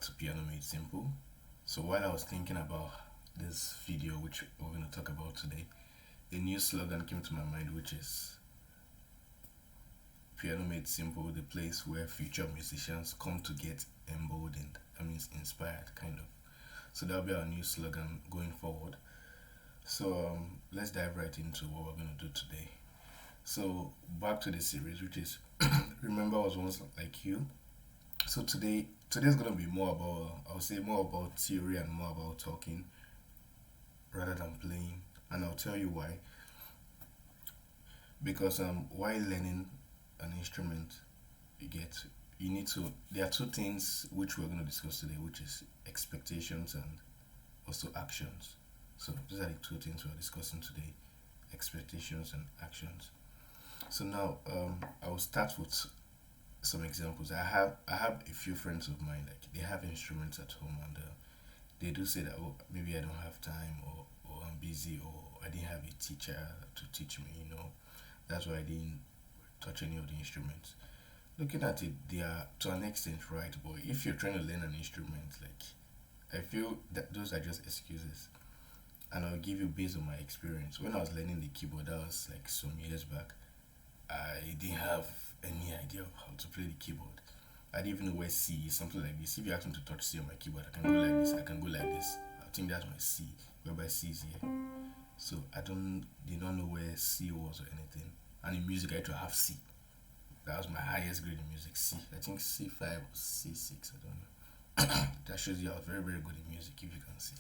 back to Piano Made Simple. So while I was thinking about this video which we're going to talk about today, a new slogan came to my mind, which is Piano Made Simple, the place where future musicians come to get emboldened, inspired, kind of. So that'll be our new slogan going forward. So let's dive right into what we're going to do today. So back to the series, which is Remember I Was Once Like You. So today's gonna be more about, I'll say more about theory and more about talking rather than playing, and I'll tell you why. Because while learning an instrument, you need to. There are two things which we're gonna discuss today, which is expectations and also actions. So these are the two things we're discussing today: expectations and actions. So now I will start with some examples. I have a few friends of mine, like they have instruments at home, and they do say that, oh, maybe I don't have time, or I'm busy, or I didn't have a teacher to teach me. That's why I didn't touch any of the instruments. Looking at it, they are to an extent right, but if you're trying to learn an instrument, like, I feel that those are just excuses. And I'll give you based on my experience. When I was learning the keyboard, that was like some years back. I didn't have any idea of how to play the keyboard. I didn't even know where C is, something like this. If you ask me to touch C on my keyboard, I can go like this, I can go like this. I think that's my C, whereby C is here. So I did not know where C was or anything. And in music, I had to have C. That was my highest grade in music, C. I think C5 or C6, I don't know. That shows you I was very, very good in music, if you can see.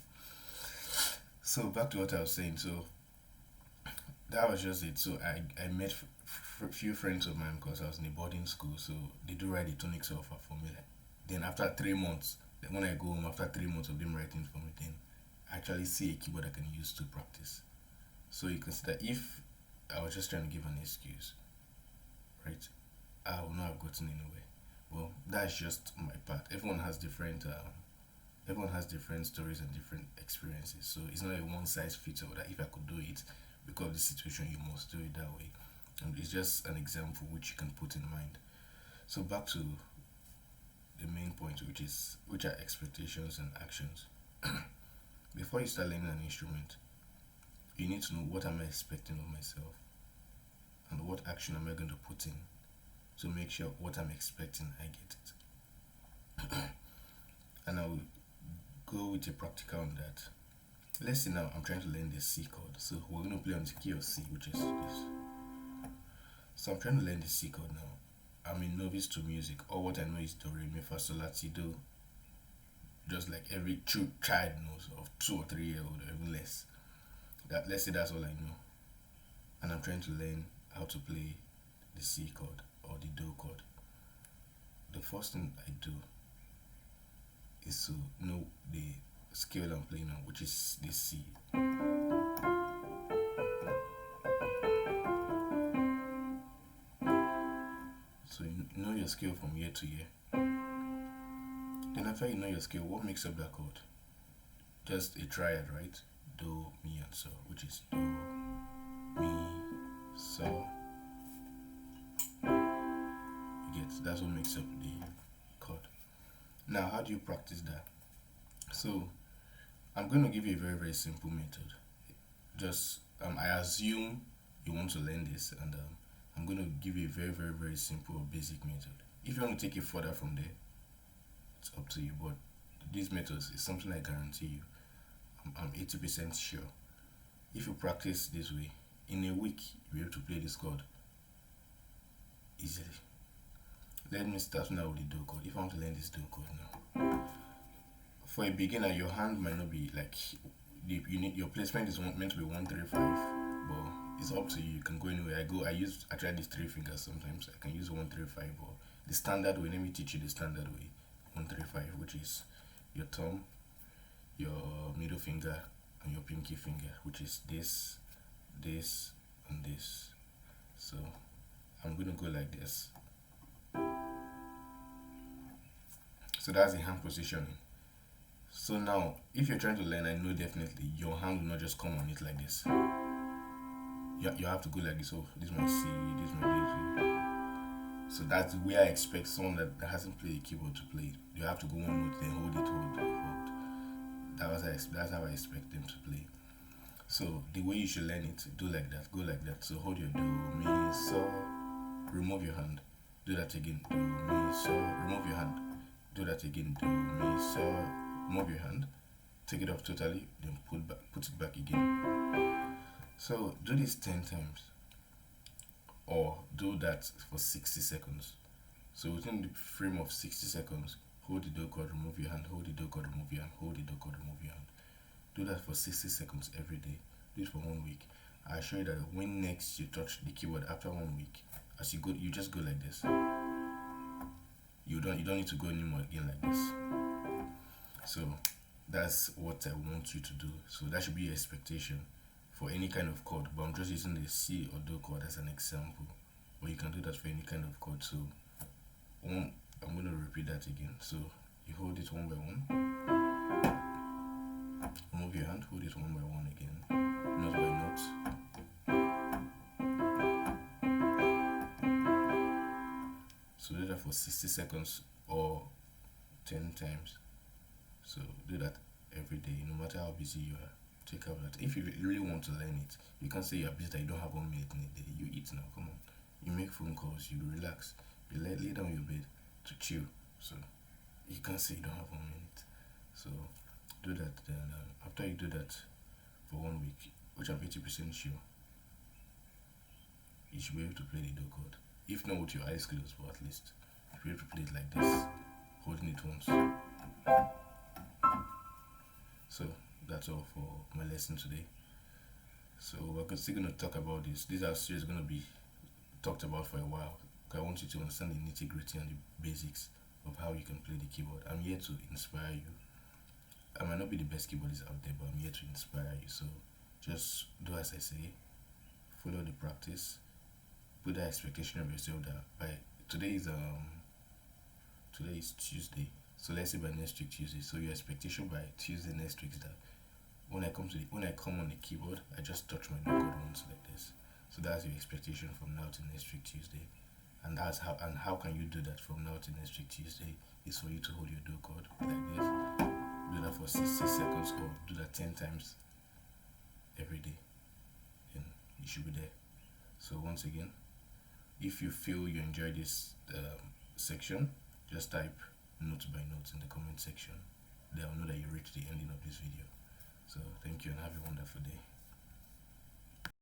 So back to what I was saying. So that was just it. So I met few friends of mine because I was in a boarding school. So they do write the tonic solfa for me. Then after 3 months, then when I go home after 3 months of them writing for me, then I actually see a keyboard I can use to practice. So you can see that if I was just trying to give an excuse, right, I would not have gotten anywhere. Well, that's just my part. Everyone has different stories and different experiences. So it's not a one size fits all that if I could do it because of the situation, you must do it that way. And it's just an example which you can put in mind. So back to the main point, which are expectations and actions. Before you start learning an instrument, you need to know what am I expecting of myself and what action am I going to put in to make sure what I'm expecting I get it. And I will go with a practical on that. Let's say now I'm trying to learn the C chord. So we're going to play on the key of C, which is this. So I'm trying to learn the C chord now. I'm a novice to music. All what I know is do, re, mi, fa, sol, la, ti, do. Just like every true child knows, of 2 or 3 year old, or even less. Let's say that's all I know. And I'm trying to learn how to play the C chord or the do chord. The first thing I do is to know the scale I'm playing on, which is the C. So you know your scale from year to year. Then after you know your scale, what makes up that chord? Just a triad, right? Do, mi, and so, which is do, mi, so. You get, that's what makes up the chord. Now, how do you practice that? So I'm going to give you a very, very simple method. Just I assume you want to learn this, and I'm going to give you a very, very, very simple basic method. If you want to take it further from there, it's up to you, but these methods is something I guarantee you. I'm 80% sure. If you practice this way, in a week you'll be able to play this chord easily. Let me start now with the do chord. If I want to learn this do chord now, for a beginner, your hand might not be like your placement is meant to be 1 3 5, but it's up to you. You can go anywhere. I use actually these 3 fingers sometimes. I can use 1 3 5, or the standard way. Let me teach you the standard way. 1 3 5, which is your thumb, your middle finger, and your pinky finger, which is this, and this. So I'm gonna go like this. So that's the hand positioning. So now, if you're trying to learn, I know definitely your hand will not just come on it like this. You have to go like this. Oh, this is my C, this is my D. So that's the way I expect someone that hasn't played the keyboard to play it. You have to go one note, then hold it, hold. That's how I expect them to play. So the way you should learn it, do like that, go like that. So hold your do, mi, so, remove your hand. Do that again, do, mi, so, remove your hand. Do that again, do, mi, so, remove your hand. Take it off totally, then put it back again. So do this 10 times, or do that for 60 seconds. So within the frame of 60 seconds, hold the do chord, remove your hand, hold the do chord, remove your hand, hold the do chord, remove your hand. Do that for 60 seconds every day. Do it for 1 week. I assure you that when next you touch the keyboard after 1 week, as you go, you just go like this. You don't need to go anymore again like this. So that's what I want you to do. So that should be your expectation for any kind of chord. But I'm just using the C or do chord as an example. But you can do that for any kind of chord. So I'm going to repeat that again. So you hold it one by one. Move your hand, hold it one by one again. Note by note. So do that for 60 seconds or 10 times. So do that every day, no matter how busy you are. Take out that. If you really want to learn it, you can't say you're busy that you don't have 1 minute in a day. You eat now, come on. You make phone calls, you relax, you lay down your bed to chill. So you can't say you don't have 1 minute. So do that. Then after you do that for 1 week, which I'm 80% sure, you should be able to play the do chord. If not with your eyes closed, but at least you should be able to play it like this, holding it once. So that's all for my lesson today. So we're still going to talk about this. These are series going to be talked about for a while. I want you to understand the nitty-gritty and the basics of how you can play the keyboard. I'm here to inspire you. I might not be the best keyboardist out there, but I'm here to inspire you. So just do as I say, follow the practice, put that expectation of yourself that by today is Tuesday. So let's say by next week Tuesday. So your expectation by Tuesday next week is that when I come on the keyboard, I just touch my do chord once like this. So that's your expectation from now to next week Tuesday. And how can you do that from now to next week Tuesday? Is for you to hold your do chord like this. Do that for 60 seconds or do that 10 times every day. Then you should be there. So once again, if you feel you enjoy this section, just type note by note in the comment section. They'll know that you reached the ending of this video. So thank you and have a wonderful day.